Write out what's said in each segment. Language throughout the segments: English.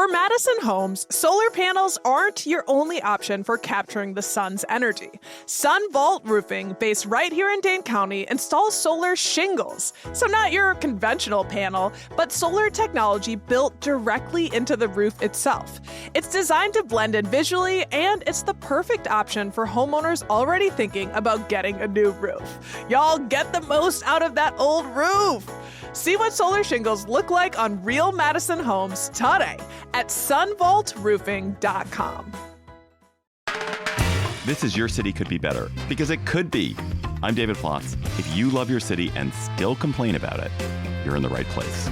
For Madison homes, solar panels aren't your only option for capturing the sun's energy. SunVault Roofing, based right here in Dane County, installs solar shingles. So not your conventional panel, but solar technology built directly into the roof itself. It's designed to blend in visually, and it's the perfect option for homeowners already thinking about getting a new roof. Y'all get the most out of that old roof. See what solar shingles look like on real Madison homes today at sunvaultroofing.com. This is Your City Could Be Better, because it could be. I'm David Plotz. If you love your city and still complain about it, you're in the right place.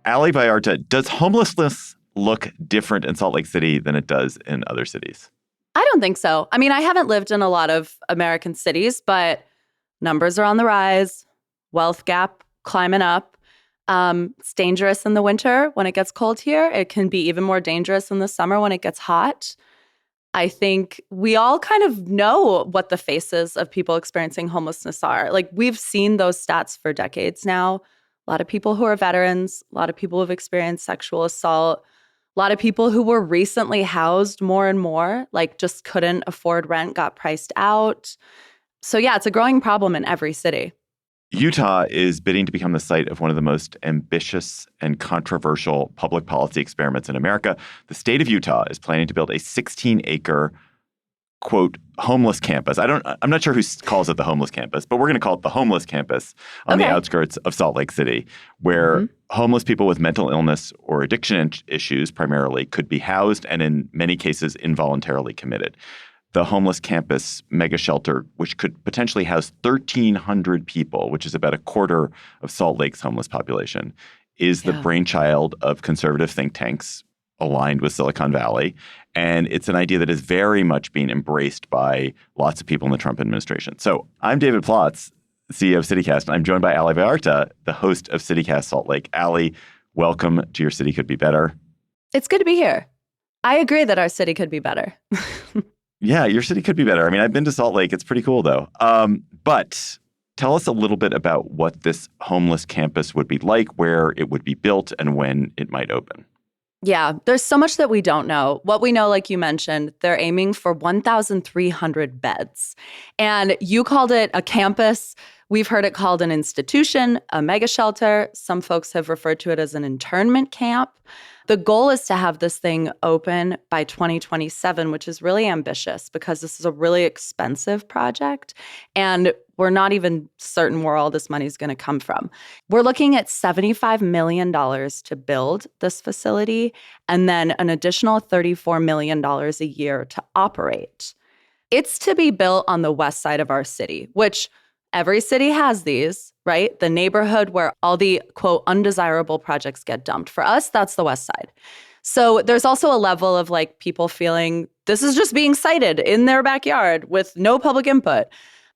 Ali Vallarta, does homelessness look different in Salt Lake City than it does in other cities? I don't think so. I mean, I haven't lived in a lot of American cities, but numbers are on the rise, wealth gap climbing up. It's dangerous in the winter when it gets cold here. It can be even more dangerous in the summer when it gets hot. I think we all kind of know what the faces of people experiencing homelessness are. Like, we've seen those stats for decades now. A lot of people who are veterans, a lot of people who've experienced sexual assault, a lot of people who were recently housed more and more, like just couldn't afford rent, got priced out. So yeah, it's a growing problem in every city. Utah is bidding to become the site of one of the most ambitious and controversial public policy experiments in America. The state of Utah is planning to build a 16-acre, quote, homeless campus. I'm not sure who calls it the homeless campus, but we're going to call it the homeless campus on the outskirts of Salt Lake City, where homeless people with mental illness or addiction issues primarily could be housed and in many cases involuntarily committed. The homeless campus mega shelter, which could potentially house 1,300 people, which is about a quarter of Salt Lake's homeless population, is the brainchild of conservative think tanks aligned with Silicon Valley. And it's an idea that is very much being embraced by lots of people in the Trump administration. So I'm David Plotz, CEO of CityCast, and I'm joined by Ali Vallarta, the host of CityCast Salt Lake. Ali, welcome to Your City Could Be Better. It's good to be here. I agree that our city could be better. Yeah, your city could be better. I mean, I've been to Salt Lake. It's pretty cool, though. But tell us a little bit about what this homeless campus would be like, where it would be built, and when it might open. Yeah, there's so much that we don't know. What we know, like you mentioned, they're aiming for 1,300 beds. And you called it a campus. We've heard it called an institution, a mega shelter. Some folks have referred to it as an internment camp. The goal is to have this thing open by 2027, which is really ambitious because this is a really expensive project. And we're not even certain where all this money is going to come from. We're looking at $75 million to build this facility and then an additional $34 million a year to operate. It's to be built on the west side of our city, which every city has these, right? The neighborhood where all the, quote, undesirable projects get dumped. For us, that's the west side. So there's also a level of like people feeling this is just being sited in their backyard with no public input.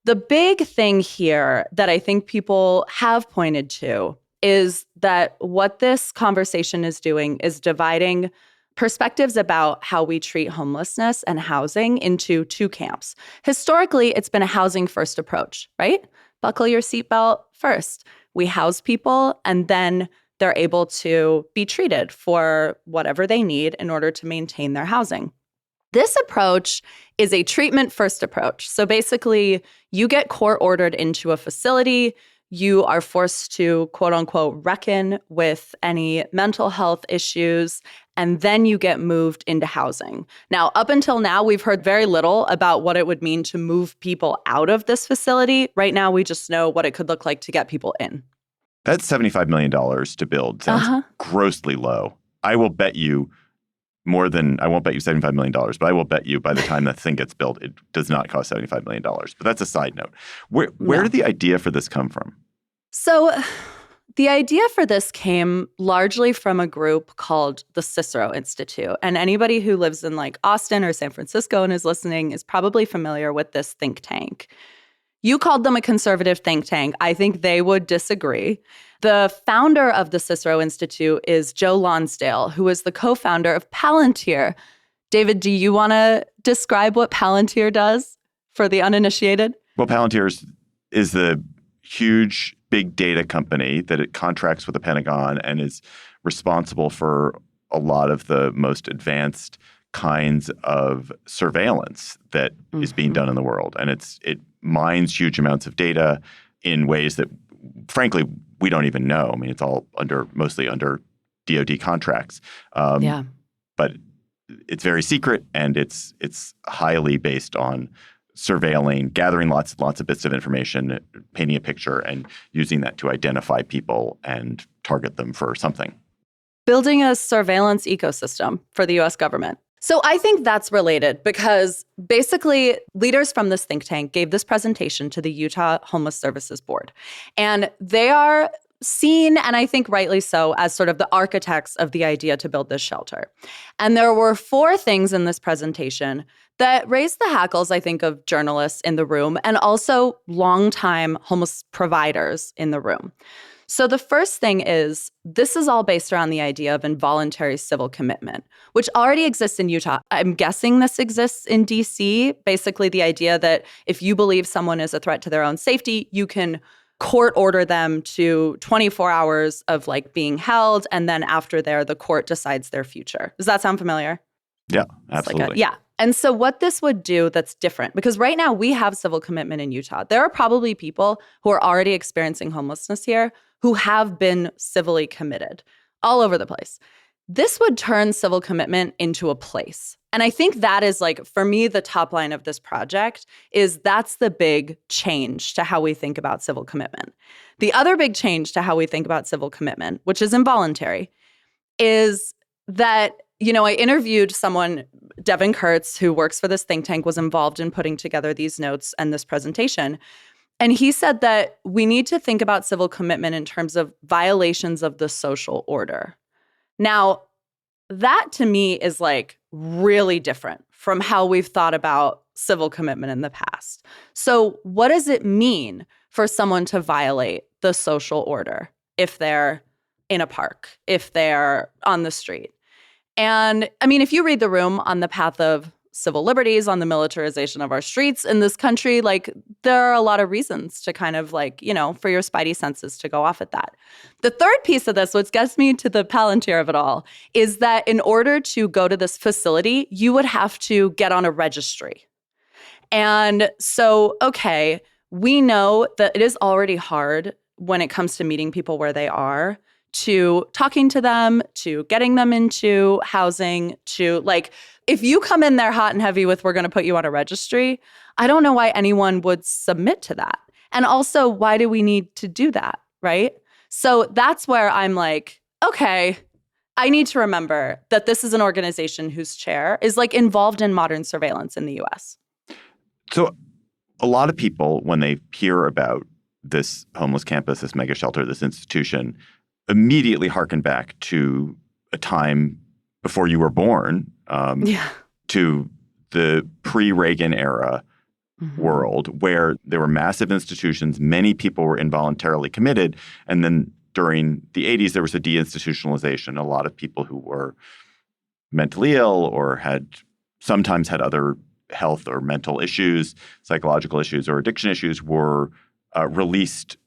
The big thing here that I think people have pointed to is that what this conversation is doing is dividing perspectives about how we treat homelessness and housing into two camps. Historically, it's been a housing-first approach, right? Buckle your seatbelt first. We house people, and then they're able to be treated for whatever they need in order to maintain their housing. This approach is a treatment-first approach. So basically, you get court-ordered into a facility. You are forced to, quote unquote, reckon with any mental health issues, and then you get moved into housing. Now, up until now, we've heard very little about what it would mean to move people out of this facility. Right now, we just know what it could look like to get people in. That's $75 million to build. Sounds grossly low. I will bet you I won't bet you $75 million, but I will bet you by the time that thing gets built, it does not cost $75 million. But that's a side note. Where did the idea for this come from? So the idea for this came largely from a group called the Cicero Institute. And anybody who lives in like Austin or San Francisco and is listening is probably familiar with this think tank. You called them a conservative think tank. I think they would disagree. The founder of the Cicero Institute is Joe Lonsdale, who is the co-founder of Palantir. David, do you want to describe what Palantir does for the uninitiated? Well, Palantir is the huge big data company that it contracts with the Pentagon and is responsible for a lot of the most advanced kinds of surveillance that is being done in the world. And it mines huge amounts of data in ways that, frankly, we don't even know. I mean, it's all mostly under DoD contracts. But it's very secret, and it's highly based on surveilling, gathering lots of bits of information, painting a picture, and using that to identify people and target them for something. Building a surveillance ecosystem for the U.S. government. So I think that's related because basically leaders from this think tank gave this presentation to the Utah Homeless Services Board. And they are seen, and I think rightly so, as sort of the architects of the idea to build this shelter. And there were 4 things in this presentation that raised the hackles, I think, of journalists in the room and also longtime homeless providers in the room. So the first thing is, this is all based around the idea of involuntary civil commitment, which already exists in Utah. I'm guessing this exists in DC. Basically, the idea that if you believe someone is a threat to their own safety, you can court order them to 24 hours of being held. And then after the court decides their future. Does that sound familiar? Yeah, absolutely. Yeah. And so what this would do that's different, because right now we have civil commitment in Utah. There are probably people who are already experiencing homelessness here who have been civilly committed all over the place. This would turn civil commitment into a place. And I think that is, for me, the top line of this project is that's the big change to how we think about civil commitment. The other big change to how we think about civil commitment, which is involuntary, is that, I interviewed someone, Devin Kurtz, who works for this think tank, was involved in putting together these notes and this presentation. And he said that we need to think about civil commitment in terms of violations of the social order. Now, that to me is really different from how we've thought about civil commitment in the past. So what does it mean for someone to violate the social order if they're in a park, if they're on the street? And I mean, if you read the room on the path of civil liberties, on the militarization of our streets in this country, there are a lot of reasons to kind of for your spidey senses to go off at that. The third piece of this, which gets me to the Palantir of it all, is that in order to go to this facility, you would have to get on a registry. And so, okay, we know that it is already hard when it comes to meeting people where they are, to talking to them, to getting them into housing, to if you come in there hot and heavy with, we're going to put you on a registry, I don't know why anyone would submit to that. And also, why do we need to do that, right? So that's where I'm okay, I need to remember that this is an organization whose chair is involved in modern surveillance in the US. So a lot of people, when they hear about this homeless campus, this mega shelter, this institution, immediately harken back to a time before you were born, to the pre-Reagan era world where there were massive institutions, many people were involuntarily committed, and then during the 80s there was a deinstitutionalization. A lot of people who were mentally ill or sometimes had other health or mental issues, psychological issues or addiction issues were released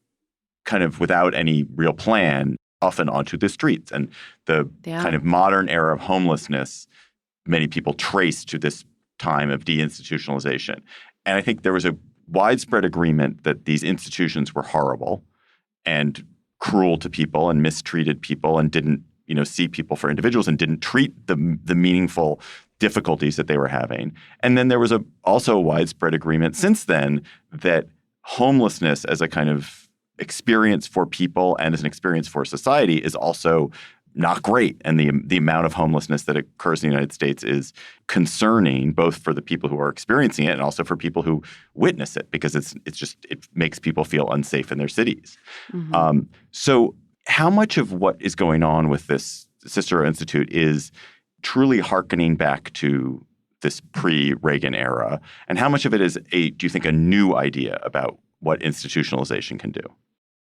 kind of without any real plan, often onto the streets. And the kind of modern era of homelessness, many people trace to this time of deinstitutionalization. And I think there was a widespread agreement that these institutions were horrible and cruel to people and mistreated people and didn't, see people for individuals and didn't treat the meaningful difficulties that they were having. And then there was also a widespread agreement since then that homelessness as a kind of experience for people and as an experience for society is also not great. And the amount of homelessness that occurs in the United States is concerning, both for the people who are experiencing it and also for people who witness it, because it makes people feel unsafe in their cities. So how much of what is going on with this Cicero Institute is truly hearkening back to this pre-Reagan era? And how much of it is do you think, a new idea about what institutionalization can do?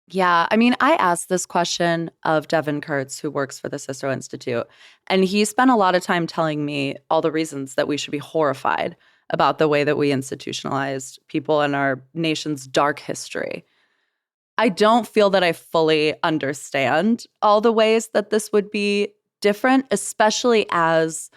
Yeah, I mean, I asked this question of Devin Kurtz, who works for the Cicero Institute, and he spent a lot of time telling me all the reasons that we should be horrified about the way that we institutionalized people in our nation's dark history. I don't feel that I fully understand all the ways that this would be different, especially as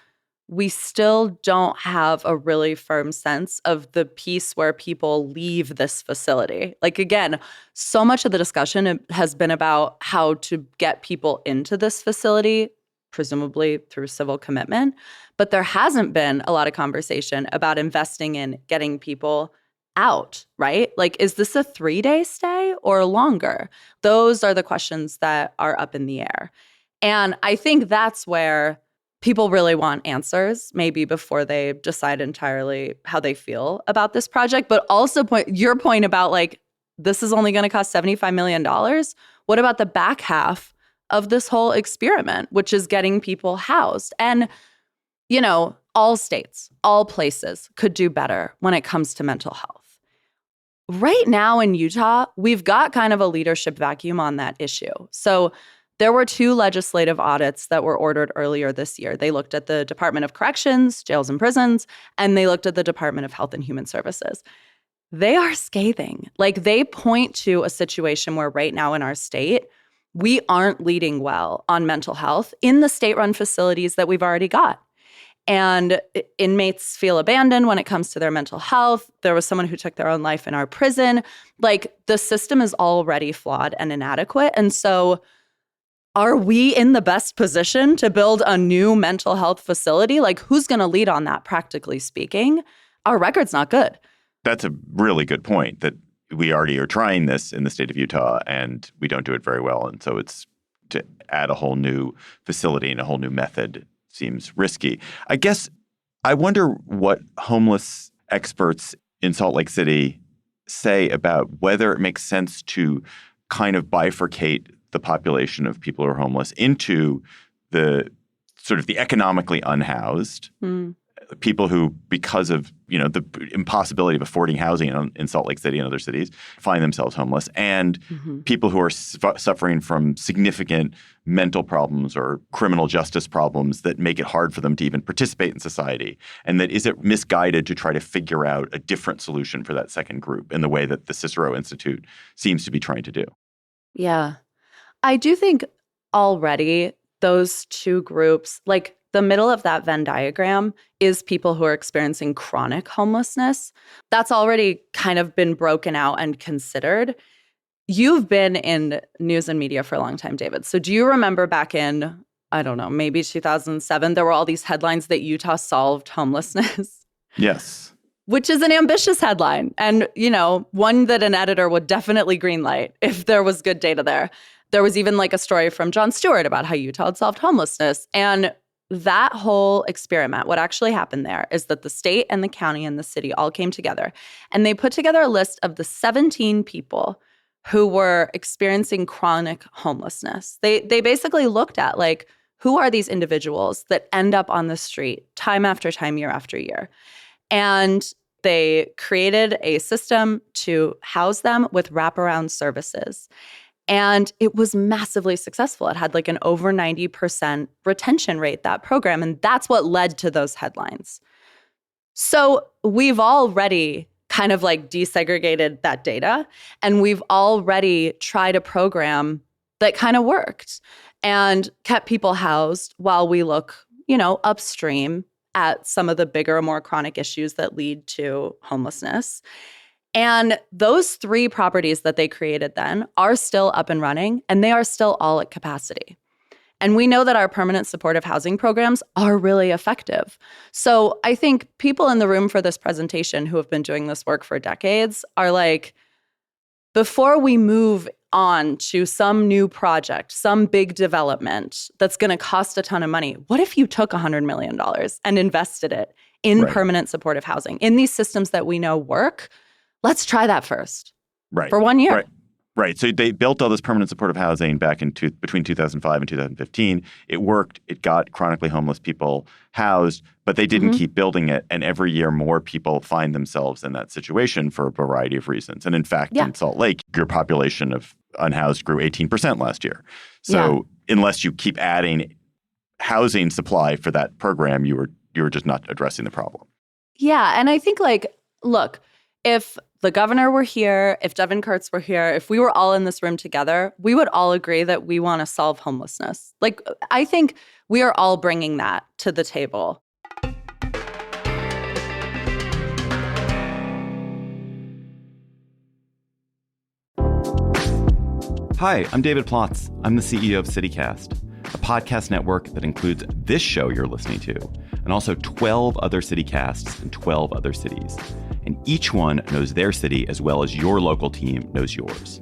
we still don't have a really firm sense of the piece where people leave this facility. Like, again, so much of the discussion has been about how to get people into this facility, presumably through civil commitment. But there hasn't been a lot of conversation about investing in getting people out, right? Like, is this a 3-day stay or longer? Those are the questions that are up in the air. And I think that's where people really want answers, maybe before they decide entirely how they feel about this project. But also your point about like, this is only going to cost $75 million. What about the back half of this whole experiment, which is getting people housed? And, you know, all states, all places could do better when it comes to mental health. Right now in Utah, we've got kind of a leadership vacuum on that issue. So there were 2 legislative audits that were ordered earlier this year. They looked at the Department of Corrections, jails and prisons, and they looked at the Department of Health and Human Services. They are scathing. Like, they point to a situation where right now in our state, we aren't leading well on mental health in the state-run facilities that we've already got. And inmates feel abandoned when it comes to their mental health. There was someone who took their own life in our prison. Like, the system is already flawed and inadequate. And so are we in the best position to build a new mental health facility? Like, who's going to lead on that, practically speaking? Our record's not good. That's a really good point, that we already are trying this in the state of Utah and we don't do it very well. And so it's to add a whole new facility and a whole new method seems risky. I guess I wonder what homeless experts in Salt Lake City say about whether it makes sense to kind of bifurcate the population of people who are homeless into the sort of the economically unhoused, people who, because of, you know, the impossibility of affording housing in Salt Lake City and other cities, find themselves homeless, and people who are suffering from significant mental problems or criminal justice problems that make it hard for them to even participate in society. And that is it misguided to try to figure out a different solution for that second group in the way that the Cicero Institute seems to be trying to do? Yeah. I do think already those 2 groups, like the middle of that Venn diagram is people who are experiencing chronic homelessness. That's already kind of been broken out and considered. You've been in news and media for a long time, David. So do you remember back in, I don't know, maybe 2007, there were all these headlines that Utah solved homelessness? Yes. Which is an ambitious headline. And, you know, one that an editor would definitely greenlight if there was good data there. There was even like a story from Jon Stewart about how Utah had solved homelessness. And that whole experiment, what actually happened there is that the state and the county and the city all came together and they put together a list of the 17 people who were experiencing chronic homelessness. They basically looked at like, who are these individuals that end up on the street time after time, year after year? And they created a system to house them with wraparound services. And it was massively successful. It had like an over 90% retention rate, that program. And that's what led to those headlines. So we've already kind of like desegregated that data. And we've already tried a program that kind of worked and kept people housed while we look, you know, upstream at some of the bigger, more chronic issues that lead to homelessness. And those 3 properties that they created then are still up and running, and they are still all at capacity. And we know that our permanent supportive housing programs are really effective. So I think people in the room for this presentation who have been doing this work for decades are like, before we move on to some new project, some big development that's going to cost a ton of money, what if you took $100 million and invested it in permanent supportive housing, in these systems that we know work? Let's try that first. Right. For 1 year. Right. So they built all this permanent supportive housing back in between 2005 and 2015. It worked. It got chronically homeless people housed, but they didn't keep building it. And every year more people find themselves in that situation for a variety of reasons. And in fact, in Salt Lake, your population of unhoused grew 18% last year. So unless you keep adding housing supply for that program, you were just not addressing the problem. Yeah. And I think like, look, if the governor were here, if Devin Kurtz were here, if we were all in this room together, we would all agree that we want to solve homelessness. Like, I think we are all bringing that to the table. Hi, I'm David Plotz. I'm the CEO of CityCast, a podcast network that includes this show you're listening to, and also 12 other CityCasts in 12 other cities. And each one knows their city as well as your local team knows yours.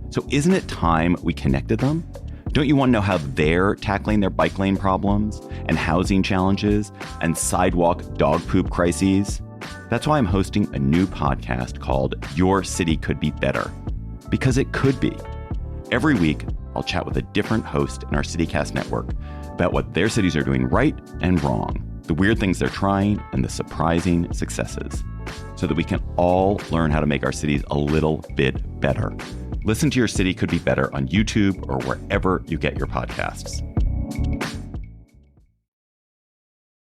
So isn't it time we connected them? Don't you want to know how they're tackling their bike lane problems and housing challenges and sidewalk dog poop crises? That's why I'm hosting a new podcast called Your City Could Be Better. Because it could be. Every week, I'll chat with a different host in our CityCast network about what their cities are doing right and wrong, the weird things they're trying, and the surprising successes, so that we can all learn how to make our cities a little bit better. Listen to Your City Could Be Better on YouTube or wherever you get your podcasts.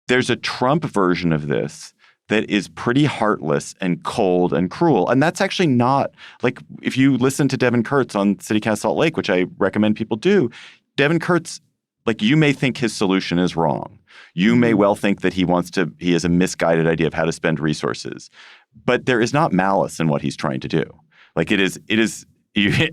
There's a Trump version of this that is pretty heartless and cold and cruel. And that's actually not, like, if you listen to Devin Kurtz on CityCast Salt Lake, which I recommend people do, Devin Kurtz, like, you may think his solution is wrong. You may well think that he has a misguided idea of how to spend resources. But there is not malice in what he's trying to do. Like, it is,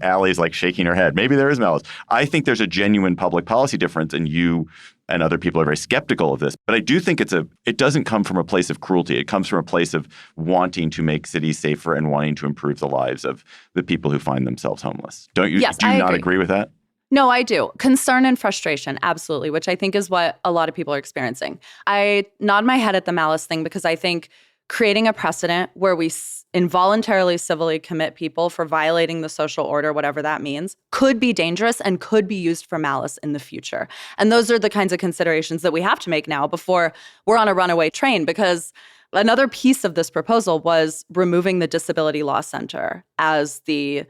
Allie's like shaking her head. Maybe there is malice. I think there's a genuine public policy difference, and you and other people are very skeptical of this. But I do think it doesn't come from a place of cruelty. It comes from a place of wanting to make cities safer and wanting to improve the lives of the people who find themselves homeless. Don't you? Yes, do you I not agree with that? No, I do. Concern and frustration, absolutely, which I think is what a lot of people are experiencing. I nod my head at the malice thing because I think creating a precedent where we involuntarily civilly commit people for violating the social order, whatever that means, could be dangerous and could be used for malice in the future. And those are the kinds of considerations that we have to make now before we're on a runaway train, because another piece of this proposal was removing the Disability Law Center as the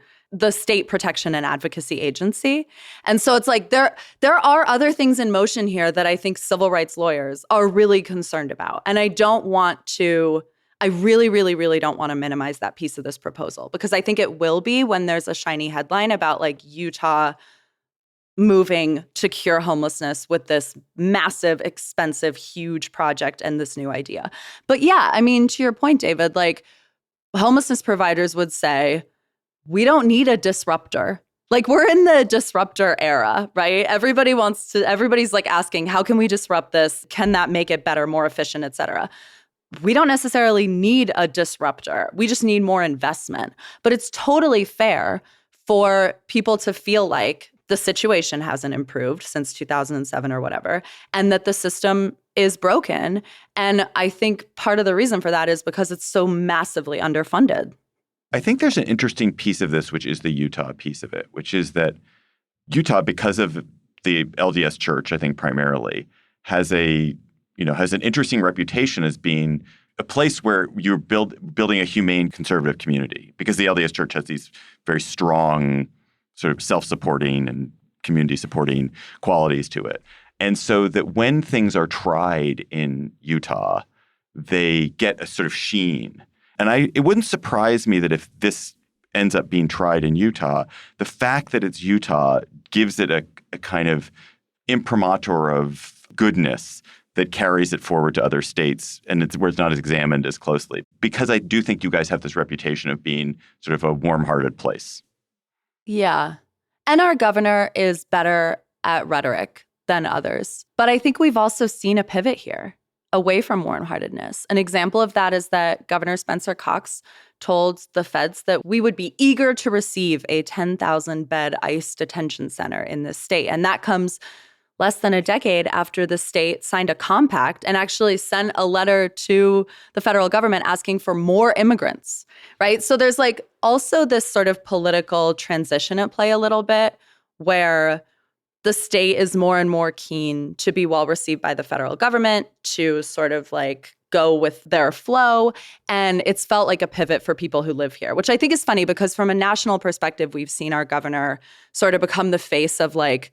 state protection and advocacy agency. And so it's like there are other things in motion here that I think civil rights lawyers are really concerned about. And I really, really, really don't want to minimize that piece of this proposal, because I think it will be when there's a shiny headline about like Utah moving to cure homelessness with this massive, expensive, huge project and this new idea. But yeah, I mean, to your point, David, like homelessness providers would say, we don't need a disruptor. Like, we're in the disruptor era, right? Everybody's like asking, how can we disrupt this? Can that make it better, more efficient, et cetera? We don't necessarily need a disruptor. We just need more investment. But it's totally fair for people to feel like the situation hasn't improved since 2007 or whatever, and that the system is broken. And I think part of the reason for that is because it's so massively underfunded. I think there's an interesting piece of this, which is the Utah piece of it, which is that Utah, because of the LDS Church, I think primarily, has an interesting reputation as being a place where you're building a humane conservative community, because the LDS Church has these very strong sort of self-supporting and community-supporting qualities to it. And so that when things are tried in Utah, they get a sort of sheen. And it wouldn't surprise me that if this ends up being tried in Utah, the fact that it's Utah gives it a kind of imprimatur of goodness that carries it forward to other states, and where it's not as examined as closely. Because I do think you guys have this reputation of being sort of a warm-hearted place. Yeah. And our governor is better at rhetoric than others. But I think we've also seen a pivot here away from warm-heartedness. An example of that is that Governor Spencer Cox told the feds that we would be eager to receive a 10,000-bed ICE detention center in this state. And that comes less than a decade after the state signed a compact and actually sent a letter to the federal government asking for more immigrants, right? So there's like also this sort of political transition at play a little bit, where the state is more and more keen to be well received by the federal government, to sort of like go with their flow. And it's felt like a pivot for people who live here, which I think is funny because from a national perspective, we've seen our governor sort of become the face of like,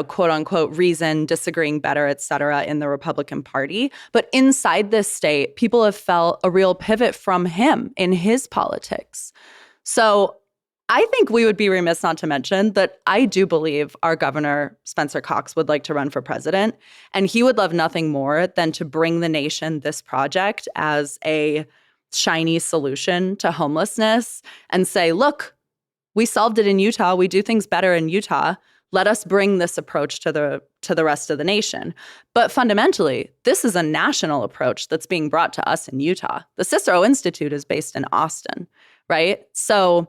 quote unquote, reason, disagreeing better, et cetera, in the Republican Party. But inside this state, people have felt a real pivot from him in his politics. So I think we would be remiss not to mention that I do believe our governor, Spencer Cox, would like to run for president. And he would love nothing more than to bring the nation this project as a shiny solution to homelessness and say, look, we solved it in Utah. We do things better in Utah. Let us bring this approach to the rest of the nation. But fundamentally, this is a national approach that's being brought to us in Utah. The Cicero Institute is based in Austin, right? So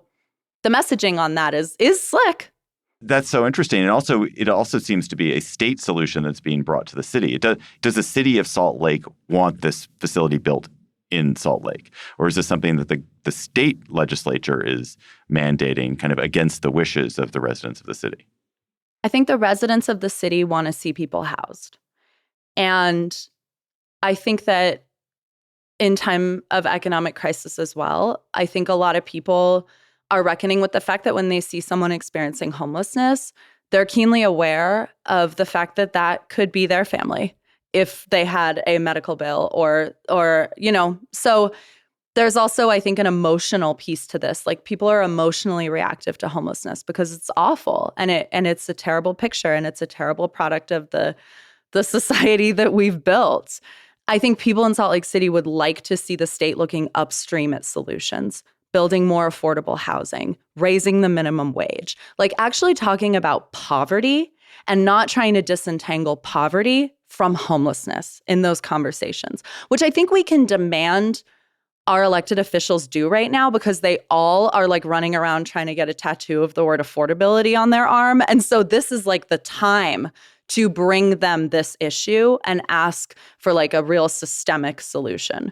the messaging on that is slick. That's so interesting. And also, it also seems to be a state solution that's being brought to the city. Does the city of Salt Lake want this facility built in Salt Lake? Or is this something that the state legislature is mandating kind of against the wishes of the residents of the city? I think the residents of the city want to see people housed. And I think that in time of economic crisis as well, I think a lot of people are reckoning with the fact that when they see someone experiencing homelessness, they're keenly aware of the fact that that could be their family if they had a medical bill or so there's also, I think, an emotional piece to this. Like, people are emotionally reactive to homelessness because it's awful and it's a terrible picture and it's a terrible product of the society that we've built. I think people in Salt Lake City would like to see the state looking upstream at solutions, building more affordable housing, raising the minimum wage, like actually talking about poverty and not trying to disentangle poverty from homelessness in those conversations, which I think we can demand our elected officials do right now because they all are like running around trying to get a tattoo of the word affordability on their arm. And so this is like the time to bring them this issue and ask for like a real systemic solution.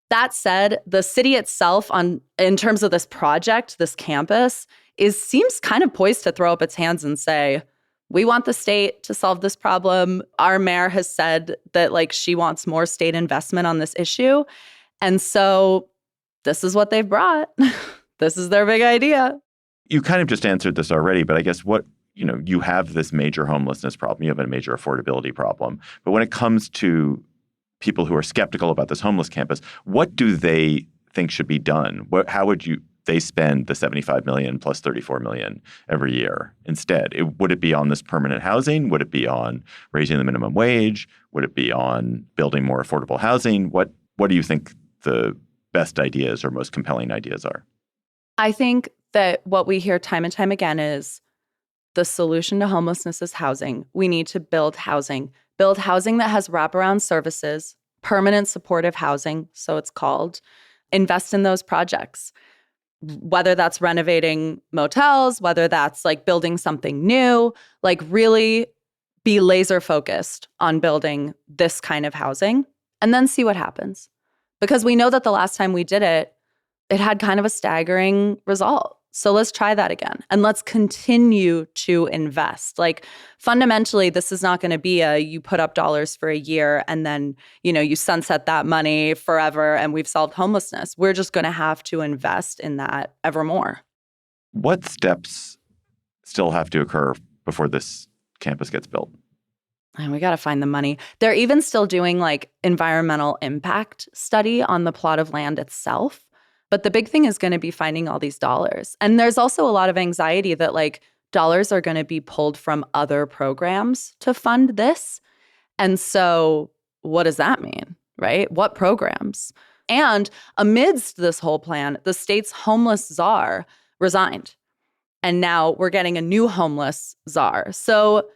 That said, the city itself in terms of this project, this campus, seems kind of poised to throw up its hands and say, we want the state to solve this problem. Our mayor has said that like she wants more state investment on this issue. And so this is what they've brought. This is their big idea. You kind of just answered this already, but I guess you have this major homelessness problem. You have a major affordability problem. But when it comes to people who are skeptical about this homeless campus, what do they think should be done? How would they spend the $75 million plus $34 million every year instead? Would it be on this permanent housing? Would it be on raising the minimum wage? Would it be on building more affordable housing? What do you think the best ideas or most compelling ideas are? I think that what we hear time and time again is the solution to homelessness is housing. We need to build housing that has wraparound services, permanent supportive housing, so it's called. Invest in those projects, whether that's renovating motels, whether that's like building something new, like really be laser focused on building this kind of housing and then see what happens. Because we know that the last time we did it, it had kind of a staggering result. So let's try that again. And let's continue to invest. Like, fundamentally, this is not going to be you put up dollars for a year and then, you sunset that money forever and we've solved homelessness. We're just going to have to invest in that ever more. What steps still have to occur before this campus gets built? And we got to find the money. They're even still doing like environmental impact study on the plot of land itself. But the big thing is going to be finding all these dollars. And there's also a lot of anxiety that like dollars are going to be pulled from other programs to fund this. And so what does that mean, right? What programs? And amidst this whole plan, the state's homeless czar resigned. And now we're getting a new homeless czar. So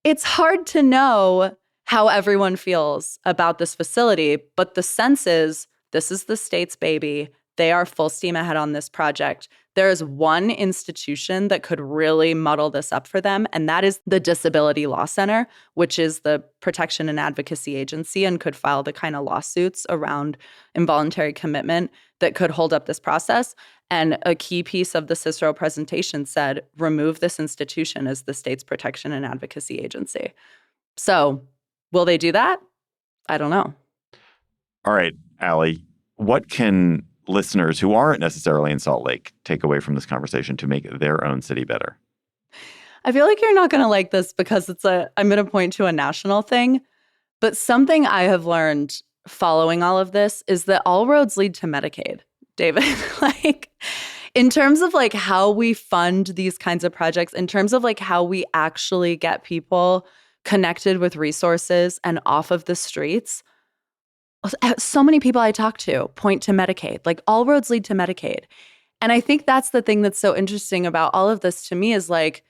it's hard to know how everyone feels about this facility, but the sense is this is the state's baby. They are full steam ahead on this project. There is one institution that could really muddle this up for them, and that is the Disability Law Center, which is the protection and advocacy agency and could file the kind of lawsuits around involuntary commitment that could hold up this process. And a key piece of the Cicero presentation said, remove this institution as the state's protection and advocacy agency. So will they do that? I don't know. All right, Allie, what can listeners who aren't necessarily in Salt Lake take away from this conversation to make their own city better? I feel like you're not going to like this because I'm going to point to a national thing. But something I have learned following all of this is that all roads lead to Medicaid, David. Like, in terms of like how we fund these kinds of projects, in terms of like how we actually get people connected with resources and off of the streets, so many people I talk to point to Medicaid. Like, all roads lead to Medicaid. And I think that's the thing that's so interesting about all of this to me is like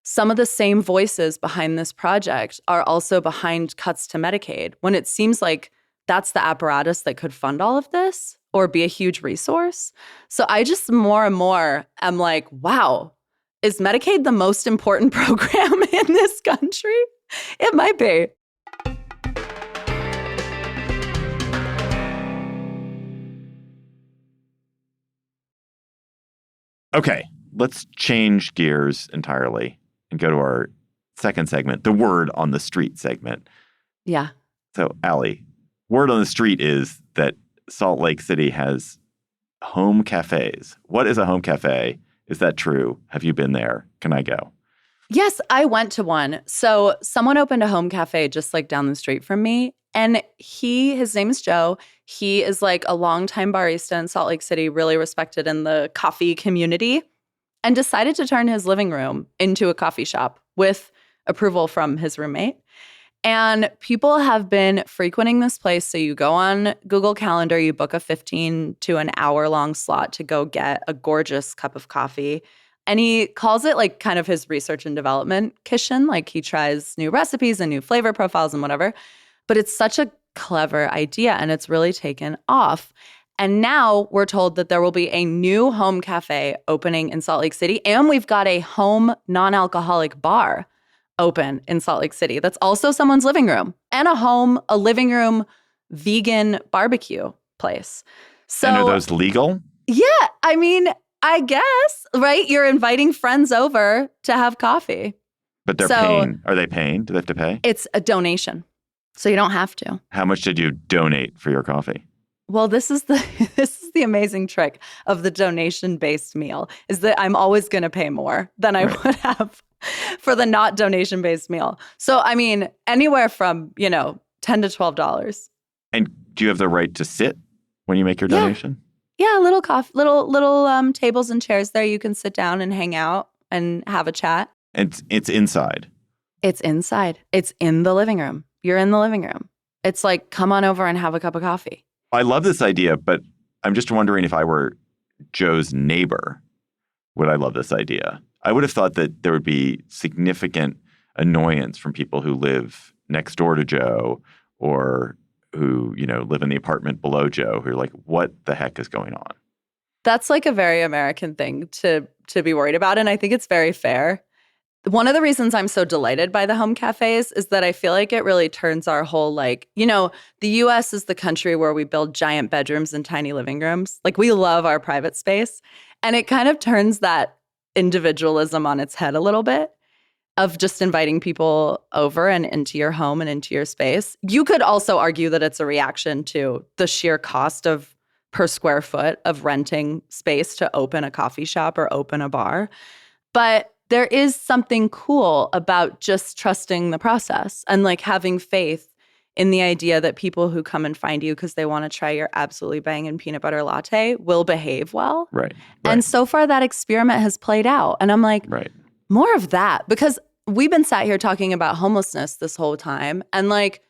some of the same voices behind this project are also behind cuts to Medicaid when it seems like that's the apparatus that could fund all of this or be a huge resource. So I just more and more am like, wow, is Medicaid the most important program in this country? It might be. Okay, let's change gears entirely and go to our second segment, the word on the street segment. Yeah. So, Allie, word on the street is that Salt Lake City has home cafes. What is a home cafe? Is that true? Have you been there? Can I go? Yes, I went to one. So someone opened a home cafe just like down the street from me. And his name is Joe. He is like a longtime barista in Salt Lake City, really respected in the coffee community, and decided to turn his living room into a coffee shop with approval from his roommate. And people have been frequenting this place. So you go on Google Calendar, you book a 15 to an hour long slot to go get a gorgeous cup of coffee. And he calls it like kind of his research and development kitchen. Like he tries new recipes and new flavor profiles and whatever. But it's such a clever idea and it's really taken off. And now we're told that there will be a new home cafe opening in Salt Lake City. And we've got a home non-alcoholic bar open in Salt Lake City. That's also someone's living room and a living room vegan barbecue place. So, and are those legal? Yeah. I mean, I guess, right? You're inviting friends over to have coffee. But they're paying. Are they paying? Do they have to pay? It's a donation. So you don't have to. How much did you donate for your coffee? Well, this is the amazing trick of the donation-based meal is that I'm always going to pay more than I would have for the not donation-based meal. So, I mean, anywhere from, $10 to $12. And do you have the right to sit when you make your donation? Yeah, little tables and chairs there. You can sit down and hang out and have a chat. And it's inside. It's inside. It's in the living room. You're in the living room. It's like, come on over and have a cup of coffee. I love this idea, but I'm just wondering if I were Joe's neighbor, would I love this idea? I would have thought that there would be significant annoyance from people who live next door to Joe or who, live in the apartment below Joe, who are like, what the heck is going on? That's like a very American thing to be worried about. And I think it's very fair. One of the reasons I'm so delighted by the home cafes is that I feel like it really turns our whole the US is the country where we build giant bedrooms and tiny living rooms. Like we love our private space. And it kind of turns that individualism on its head a little bit of just inviting people over and into your home and into your space. You could also argue that it's a reaction to the sheer cost of per square foot of renting space to open a coffee shop or open a bar. But there is something cool about just trusting the process and like having faith in the idea that people who come and find you because they want to try your absolutely banging peanut butter latte will behave well. Right. And so far that experiment has played out. And I'm like, more of that. Because we've been sat here talking about homelessness this whole time. And like,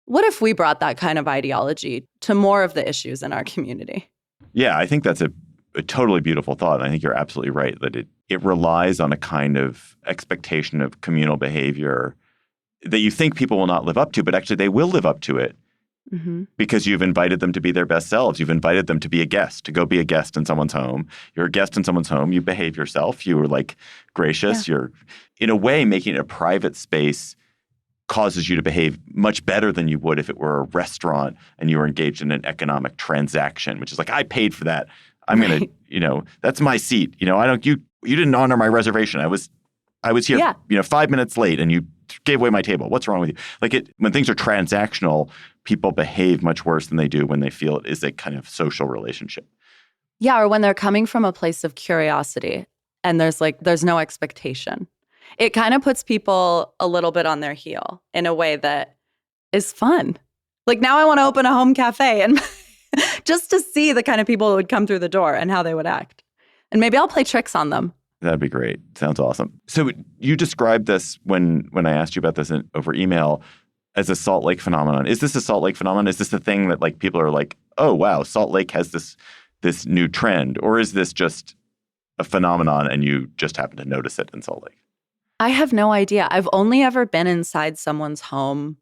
what if we brought that kind of ideology to more of the issues in our community? Yeah, I think that's a totally beautiful thought. And I think you're absolutely right that it relies on a kind of expectation of communal behavior that you think people will not live up to, but actually they will live up to it because you've invited them to be their best selves. You've invited them to be a guest, to go be a guest in someone's home. You're a guest in someone's home. You behave yourself. You were like gracious. Yeah. You're in a way making it a private space causes you to behave much better than you would if it were a restaurant and you were engaged in an economic transaction, which is like, I paid for that. I'm going to, that's my seat. You didn't honor my reservation. I was here, 5 minutes late and you gave away my table. What's wrong with you? Like when things are transactional, people behave much worse than they do when they feel it is a kind of social relationship. Yeah. Or when they're coming from a place of curiosity and there's no expectation. It kind of puts people a little bit on their heel in a way that is fun. Like now I want to open a home cafe and just to see the kind of people that would come through the door and how they would act. And maybe I'll play tricks on them. That'd be great. Sounds awesome. So you described this when I asked you about this over email as a Salt Lake phenomenon. Is this a Salt Lake phenomenon? Is this a thing that like people are like, oh, wow, Salt Lake has this new trend? Or is this just a phenomenon and you just happen to notice it in Salt Lake? I have no idea. I've only ever been inside someone's home,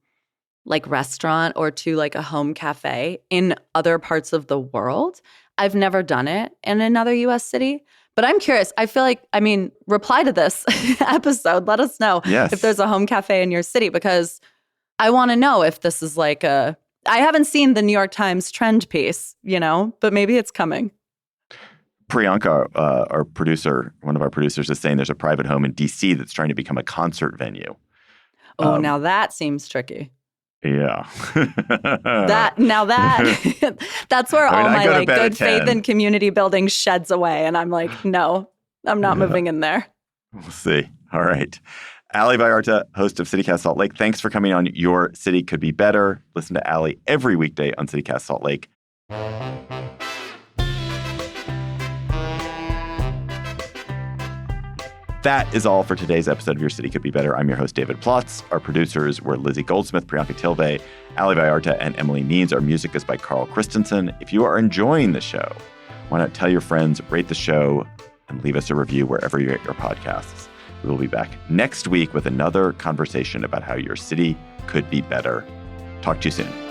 like restaurant or to like a home cafe in other parts of the world. I've never done it in another U.S. city. But I'm curious. I feel like, reply to this episode. Let us know if there's a home cafe in your city, because I want to know if this is like I haven't seen the New York Times trend piece, but maybe it's coming. Priyanka, our producer, one of our producers, is saying there's a private home in D.C. that's trying to become a concert venue. Oh, now that seems tricky. Yeah. That's where all my like good faith in community building sheds away. And I'm like, no, I'm not moving in there. We'll see. All right. Ali Vallarta, host of CityCast Salt Lake. Thanks for coming on Your City Could Be Better. Listen to Ali every weekday on CityCast Salt Lake. That is all for today's episode of Your City Could Be Better. I'm your host, David Plotz. Our producers were Lizzie Goldsmith, Priyanka Tilve, Ali Vallarta, and Emily Means. Our music is by Carl Christensen. If you are enjoying the show, why not tell your friends, rate the show, and leave us a review wherever you get your podcasts. We will be back next week with another conversation about how your city could be better. Talk to you soon.